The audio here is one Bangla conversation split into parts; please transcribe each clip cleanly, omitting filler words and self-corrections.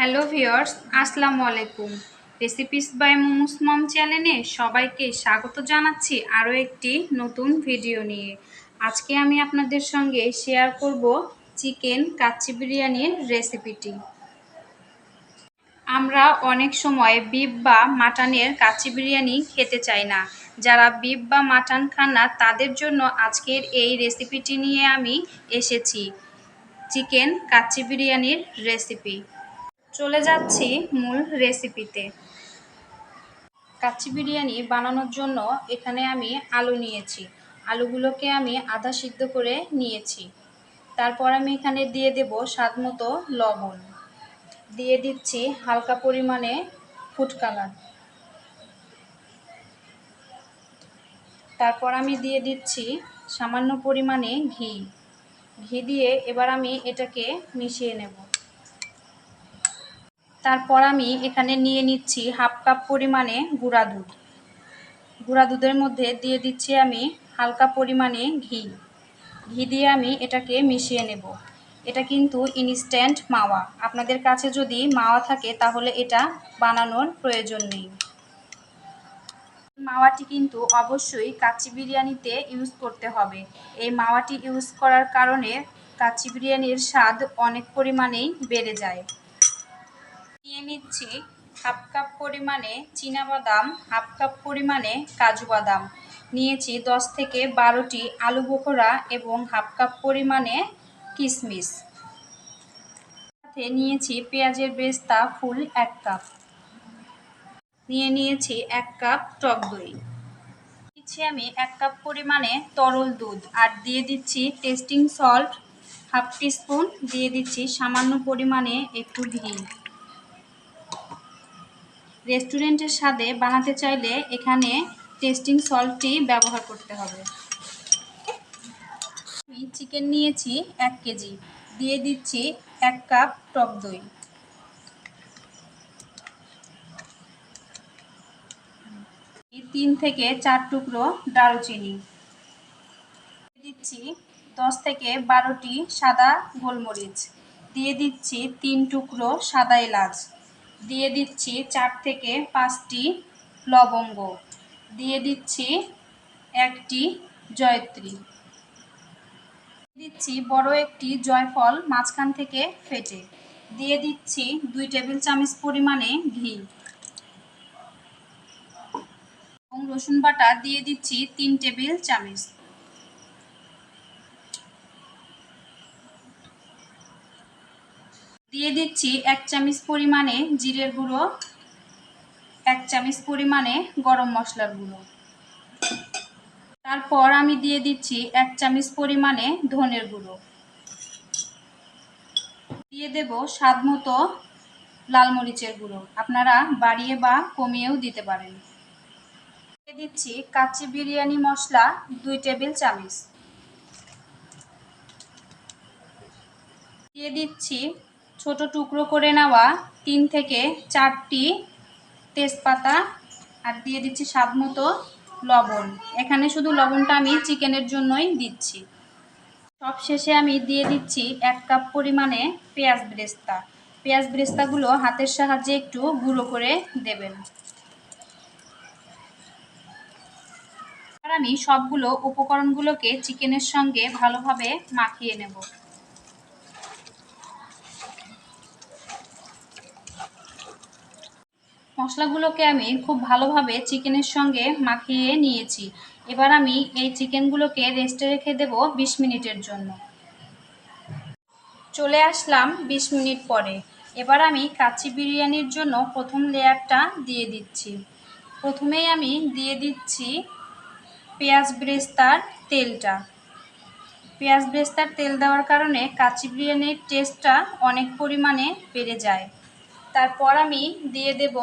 হ্যালো ভিউয়ার্স, আসসালামু আলাইকুম। রেসিপিস বাই মোমোস মম চ্যানেলে সবাইকে স্বাগত জানাচ্ছি আরও একটি নতুন ভিডিও নিয়ে। আজকে আমি আপনাদের সঙ্গে শেয়ার করব চিকেন কাচ্চি বিরিয়ানির রেসিপিটি। আমরা অনেক সময় বিফ বা মাটনের কাচ্চি বিরিয়ানি খেতে চাই না। যারা বিফ বা মাটন খান না তাদের জন্য আজকের এই রেসিপিটি নিয়ে আমি এসেছি, চিকেন কাচ্চি বিরিয়ানির রেসিপি। চলে যাচ্ছি মূল রেসিপিতে। কাচ্চি বিরিয়ানি বানানোর জন্য এখানে আমি আলু নিয়েছি। আলুগুলোকে আমি আধা সিদ্ধ করে নিয়েছি। তারপর আমি এখানে দিয়ে দেব স্বাদমতো লবণ, দিয়ে দিচ্ছি হালকা পরিমাণে ফুড কালার, তারপর আমি দিয়ে দিচ্ছি সামান্য পরিমাণে ঘি দিয়ে এবার আমি এটাকে মিশিয়ে নেব। তারপর আমি এখানে নিয়ে নিচ্ছি হাফ কাপ পরিমাণে গুঁড়া দুধ। গুঁড়া দুধের মধ্যে দিয়ে দিচ্ছি আমি হালকা পরিমাণে ঘি দিয়ে আমি এটাকে মিশিয়ে নেব। এটা কিন্তু ইনস্ট্যান্ট মাওয়া, আপনাদের কাছে যদি মাওয়া থাকে তাহলে এটা বানানোর প্রয়োজন নেই। মাওয়াটি কিন্তু অবশ্যই কাচ্চি বিরিয়ানিতে ইউজ করতে হবে। এই মাওয়াটি ইউজ করার কারণে কাচ্চি বিরিয়ানির স্বাদ অনেক পরিমাণেই বেড়ে যায়। নিয়ে নিচ্ছি হাফ কাপ পরিমাণে চীনাবাদাম, হাফ কাপ পরিমাণে কাজু বাদাম, নিয়েছি 10 থেকে 12টি আলু বোখরা এবং হাফ কাপ পরিমাণে কিশমিশ। সাথে নিয়েছি পেঁয়াজের বেরেস্তা ফুল 1 কাপ, নিয়েছি 1 কাপ টক দই, দিচ্ছি আমি 1 কাপ পরিমাণে তরল দুধ, আর দিয়ে দিচ্ছি টেস্টিং সল্ট হাফ টিস্পুন, দিয়ে দিচ্ছি সামান্য পরিমাণে একটু ঘি। রেস্টুরেন্টের স্বাদে বানাতে চাইলে এখানে টেস্টিং সল্টটি ব্যবহার করতে হবে। আমি চিকেন নিয়েছি 1 কেজি, দিয়ে দিচ্ছি 1 কাপ টক দই, 3 থেকে 4 টুকরো দারুচিনি, দিচ্ছি 10 থেকে 12টি সাদা গোলমরিচ, দিয়ে দিচ্ছি 3 টুকরো সাদা এলাচ, দিয়ে দিচ্ছি 4 থেকে 5টি লবঙ্গ, দিয়ে দিচ্ছি 1টি জয়ত্রী, দিচ্ছি বড় একটি জয়ফল মাঝখান থেকে ফেটে, দিয়ে দিচ্ছি 2 টেবিল চামচ পরিমাণে ঘি এবং রসুন বাটা দিয়ে দিচ্ছি 3 টেবিল চামচ, দিয়ে দিচ্ছি 1 চামচ পরিমাণে জিরের গুঁড়ো, 1 চামচ পরিমাণে গরম মশলার গুঁড়ো। তারপর আমি দিয়ে দিচ্ছি 1 চামচ পরিমাণে ধনের গুঁড়ো, দিয়ে দেব স্বাদ মতো লাল মরিচের গুঁড়ো, আপনারা বাড়িয়ে বা কমিয়েও দিতে পারেন। দিয়ে দিচ্ছি কাচ্চি বিরিয়ানি মশলা 2 টেবিল চামচ, দিয়ে দিচ্ছি ছোট টুকরো করে নেওয়া 3 থেকে 4টি তেজপাতা, আর দিয়ে দিচ্ছি স্বাদ মতো লবণ। এখানে শুধু লবণটা আমি চিকেনের জন্যই দিচ্ছি। সব শেষে আমি দিয়ে দিচ্ছি 1 কাপ পরিমাণে পেঁয়াজ বেরেস্তা। পেঁয়াজ বেরেস্তাগুলো হাতের সাহায্যে একটু গুঁড়ো করে দেবেন। আর আমি সবগুলো উপকরণগুলোকে চিকেনের সঙ্গে ভালোভাবে মাখিয়ে নেব। মশলাগুলোকে আমি খুব ভালোভাবে চিকেনের সঙ্গে মাখিয়ে নিয়েছি। এবার আমি এই চিকেনগুলোকে রেস্টে রেখে দেব 20 মিনিটের জন্য। চলে আসলাম 20 মিনিট পরে। এবার আমি কাচ্চি বিরিয়ানির জন্য প্রথম লেয়ারটা দিয়ে দিচ্ছি। প্রথমেই আমি দিয়ে দিচ্ছি পেঁয়াজ বেরেস্তার তেলটা। পেঁয়াজ বেরেস্তার তেল দেওয়ার কারণে কাচ্চি বিরিয়ানির টেস্টটা অনেক পরিমাণে বেড়ে যায়। তারপর আমি দিয়ে দেব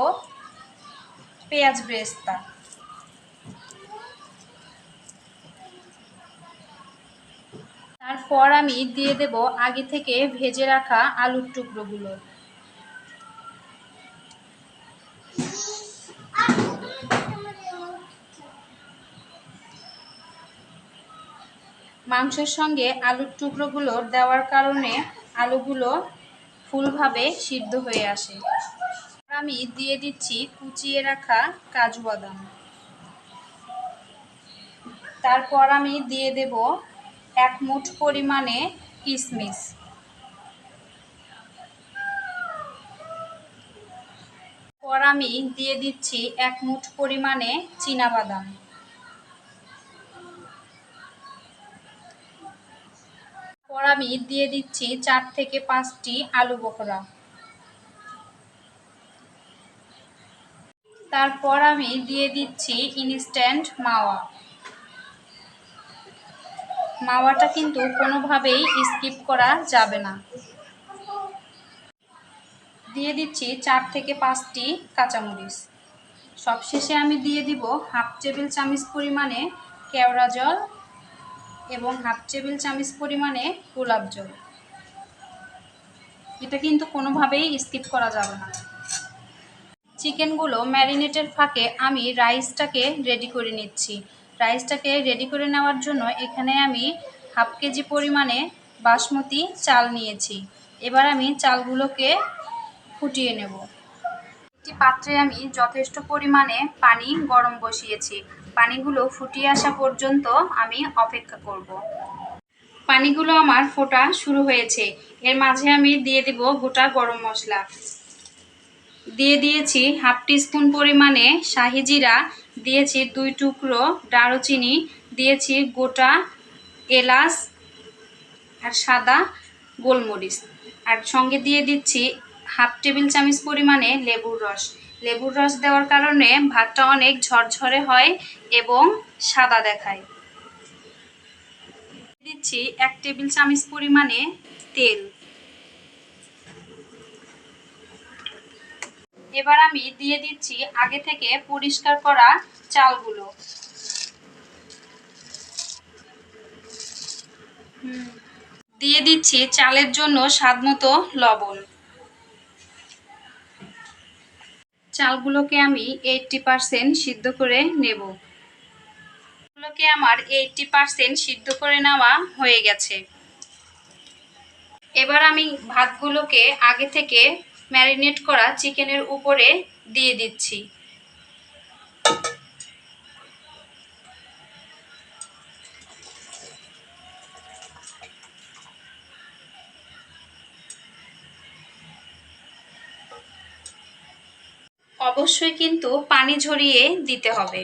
পেঁয়াজ বেরেস্তা, তারপর আমি দিয়ে দেব আগে থেকে ভেজে রাখা আলুর টুকরোগুলো, মাংসের সঙ্গে আলুর টুকরোগুলো দেওয়ার কারণে আলুগুলো ফুলভাবে সিদ্ধ হয়ে আসে। আমি দিয়ে দিচ্ছি কুচিয়ে রাখা কাজু বাদাম। তারপর আমি দিয়ে দেব 1 মুঠ পরিমাণে কিশমিশ। পর আমি দিয়ে দিচ্ছি 1 মুঠ পরিমাণে চীনাবাদাম। পর আমি দিয়ে দিচ্ছি 4 থেকে 5টি আলু বখরা। তারপর আমি দিয়ে দিচ্ছি ইনস্ট্যান্ট মাওয়া। মাওয়াটা কিন্তু কোনোভাবেই স্কিপ করা যাবে না। দিয়ে দিচ্ছি 4 থেকে 5টি কাঁচামরিচ। সবশেষে আমি দিয়ে দিব 1/2 টেবিল চামচ পরিমাণে কেওড়া জল এবং 1/2 টেবিল চামচ পরিমাণে গোলাপ জল। এটা কিন্তু কোনোভাবেই স্কিপ করা যাবে না। চিকেনগুলো ম্যারিনেটের ফাঁকে আমি রাইসটাকে রেডি করে নিচ্ছি। রাইসটাকে রেডি করে নেওয়ার জন্য এখানে আমি 1/2 কেজি পরিমাণে বাসমতি চাল নিয়েছি। এবার আমি চালগুলোকে ফুটিয়ে নেব। একটি পাত্রে আমি যথেষ্ট পরিমাণে পানি গরম বসিয়েছি। পানিগুলো ফুটিয়ে আসা পর্যন্ত আমি অপেক্ষা করব। পানিগুলো আমার ফোটা শুরু হয়েছে। এর মাঝে আমি দিয়ে দিব গোটা গরম মশলা। দিয়ে দিয়েছি 1/2 টিস্পুন পরিমাণে শাহি জিরা, দিয়েছি 2 টুকরো দারুচিনি, দিয়েছি গোটা এলাচ আর সাদা গোলমরিচ, আর সঙ্গে দিয়ে দিচ্ছি 1/2 টেবিল চামচ পরিমাণে লেবুর রস। লেবুর রস দেওয়ার কারণে ভাতটা অনেক ঝরঝরে হয় এবং সাদা দেখায়। দিচ্ছি 1 টেবিল চামচ পরিমাণে তেল। এবার আমি দিয়ে দিচ্ছি আগে থেকে পরিষ্কার করা চালগুলো। দিয়ে দিচ্ছি চালের জন্য স্বাদমতো লবণ। চালগুলোকে আমি 80% সিদ্ধ করে নেব। চালগুলোকে আমার 80% সিদ্ধ করে নেওয়া হয়ে গেছে। এবার আমি ভাতগুলোকে আগে থেকে ম্যারিনেট করা চিকেনের উপরে দিয়ে দিচ্ছি। অবশ্যই কিন্তু পানি ঝরিয়ে দিতে হবে।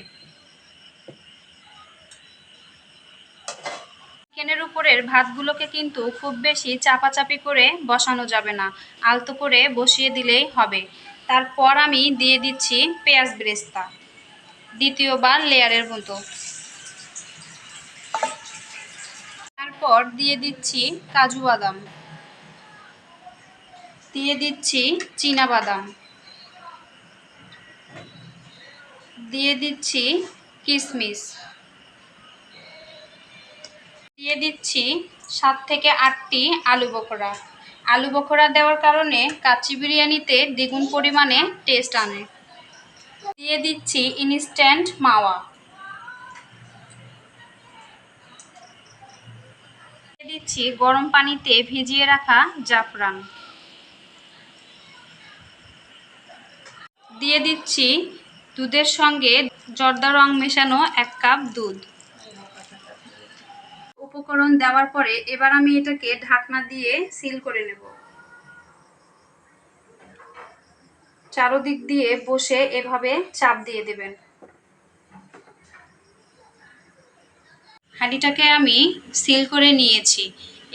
চিকেনের উপরের ভাতগুলোকে কিন্তু খুব বেশি চাপাচাপি করে বসানো যাবে না, আলতো করে বসিয়ে দিলেই হবে। তারপর আমি দিয়ে দিচ্ছি পেঁয়াজ বেরেস্তা, দ্বিতীয়বার লেয়ারের মতো। তারপর দিয়ে দিচ্ছি কাজু বাদাম, দিয়ে দিচ্ছি চীনা বাদাম, দিয়ে দিচ্ছি কিশমিশ, দিয়ে দিচ্ছি 7 থেকে 8টি আলু বখরা। আলু বখরা দেওয়ার কারণে কাচ্চি বিরিয়ানিতে দ্বিগুণ পরিমাণে টেস্ট আনে। দিয়ে দিচ্ছি ইনস্ট্যান্ট মাওয়া, দিয়ে দিচ্ছি গরম পানিতে ভিজিয়ে রাখা জাফরান, দিয়ে দিচ্ছি দুধের সঙ্গে জর্দা রং মেশানো 1 কাপ দুধ। উপকরণ দেওয়ার পরে এবার আমি এটাকে ঢাকনা দিয়ে সিল করে নেব। চারদিক দিয়ে বসে এভাবে চাপ দিয়ে দেবেন। হাঁড়িটাকে আমি সিল করে নিয়েছি।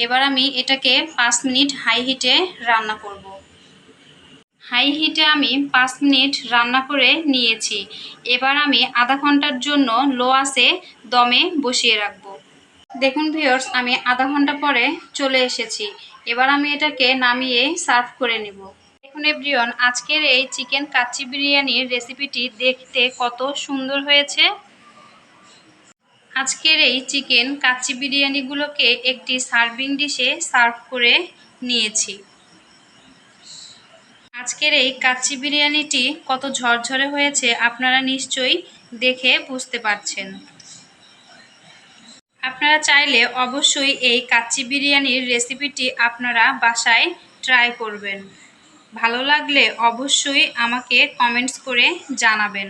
এবার আমি এটাকে 5 মিনিট হাই হিটে রান্না করব। হাই হিটে আমি 5 মিনিট রান্না করে নিয়েছি। এবার আমি আধা ঘন্টার জন্য লো আঁচে দমে বসিয়ে রাখব। দেখুন ভিউয়ার্স, আমি আধা ঘন্টা পরে চলে এসেছি। এবার আমি এটাকে নামিয়ে সার্ভ করে নিব। দেখুন এভরিওয়ান, আজকের এই চিকেন কাচ্চি বিরিয়ানির রেসিপিটি দেখতে কত সুন্দর হয়েছে। আজকের এই চিকেন কাচ্চি বিরিয়ানিগুলোকে একটি সার্ভিং ডিশে সার্ভ করে নিয়েছি। আজকের এই কাচ্চি বিরিয়ানিটি কত ঝরঝরে হয়েছে আপনারা নিশ্চয়ই দেখে বুঝতে পারছেন। আপনারা চাইলে অবশ্যই এই কাচ্চি বিরিয়ানির রেসিপিটি আপনারা বাসায় ট্রাই করবেন। ভালো লাগলে অবশ্যই আমাকে কমেন্টস করে জানাবেন।